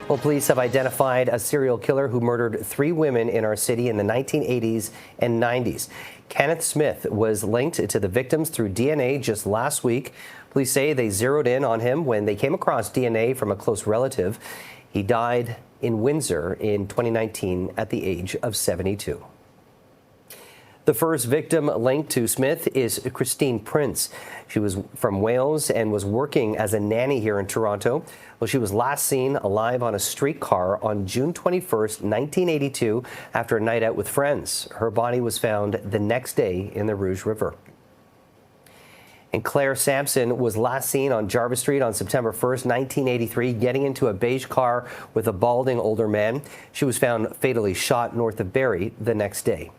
Well, police have identified a serial killer who murdered 3 women in our city in the 1980s and 90s. Kenneth Smith was linked to the victims through DNA just last week. Police say they zeroed in on him when they came across DNA from a close relative. He died in Windsor in 2019 at the age of 72. The first victim linked to Smith is Christine Prince. She was from Wales and was working as a nanny here in Toronto. Well, she was last seen alive on a streetcar on June 21st, 1982, after a night out with friends. Her body was found the next day in the Rouge River. And Claire Sampson was last seen on Jarvis Street on September 1st, 1983, getting into a beige car with a balding older man. She was found fatally shot north of Barrie the next day.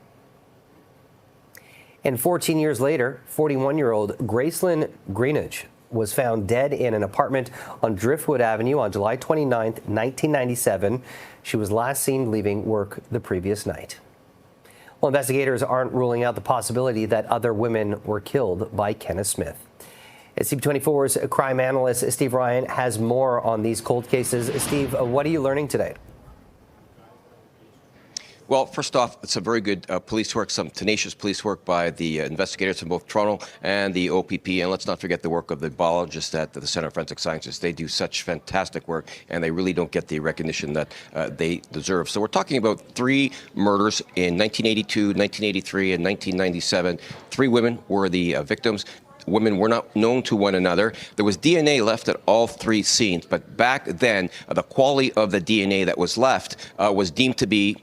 And 14 years later, 41-year-old Gracelyn Greenidge was found dead in an apartment on Driftwood Avenue on July 29, 1997. She was last seen leaving work the previous night. Well, investigators aren't ruling out the possibility that other women were killed by Kenneth Smith. CP24's crime analyst Steve Ryan has more on these cold cases. Steve, what are you learning today? Well, first off, it's some very good police work, some tenacious police work by the investigators from both Toronto and the OPP. And let's not forget the work of the biologists at the Centre of Forensic Sciences. They do such fantastic work, and they really don't get the recognition that they deserve. So we're talking about 3 murders in 1982, 1983, and 1997. 3 women were the victims. Women were not known to one another. There was DNA left at all 3 scenes, but back then, the quality of the DNA that was left was deemed to be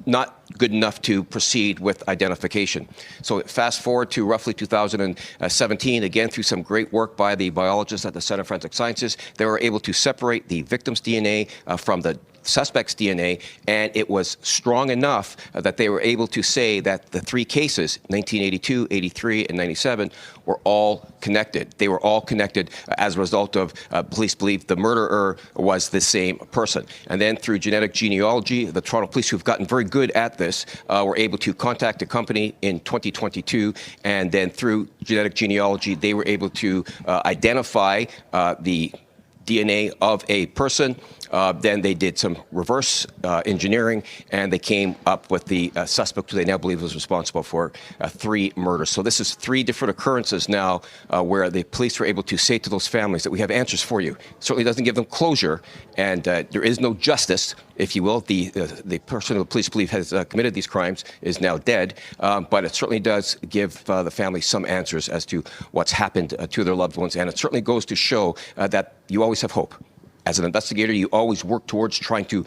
not good enough to proceed with identification. So fast forward to roughly 2017, again, through some great work by the biologists at the Centre of Forensic Sciences, they were able to separate the victim's DNA from the suspect's DNA, and it was strong enough that they were able to say that the 3 cases, 1982, 83, and 97, were all connected. They were all connected as a result of police believe the murderer was the same person. And then through genetic genealogy, the Toronto police, who've gotten very good at this, were able to contact a company in 2022, and then through genetic genealogy, they were able to identify the DNA of a person. Then they did some reverse engineering, and they came up with the suspect who they now believe was responsible for 3 murders. So this is 3 different occurrences now where the police were able to say to those families that we have answers for you. Certainly doesn't give them closure, and there is no justice, if you will. The person who the police believe has committed these crimes is now dead, but it certainly does give the family some answers as to what's happened to their loved ones, and it certainly goes to show that you always have hope. As an investigator, you always work towards trying to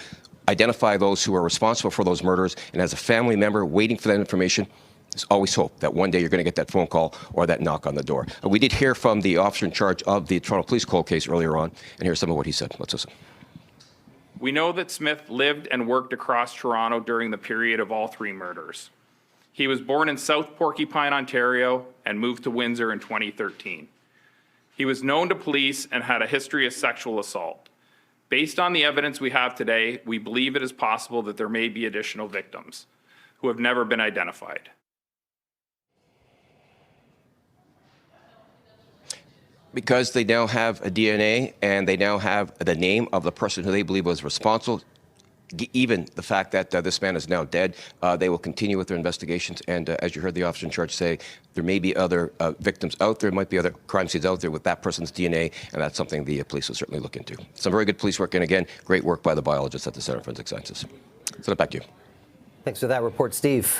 identify those who are responsible for those murders. And as a family member waiting for that information, there's always hope that one day you're going to get that phone call or that knock on the door. We did hear from the officer in charge of the Toronto Police cold case earlier on, and here's some of what he said. Let's listen. We know that Smith lived and worked across Toronto during the period of all 3 murders. He was born in South Porcupine, Ontario, and moved to Windsor in 2013. He was known to police and had a history of sexual assault. Based on the evidence we have today, we believe it is possible that there may be additional victims who have never been identified. Because they now have a DNA and they now have the name of the person who they believe was responsible, even the fact that this man is now dead, they will continue with their investigations. And as you heard the officer in charge say, there may be other victims out there, might be other crime scenes out there with that person's DNA, and that's something the police will certainly look into. Some very good police work, and again, great work by the biologists at the Centre of Forensic Sciences. Send it back to you. Thanks for that report, Steve.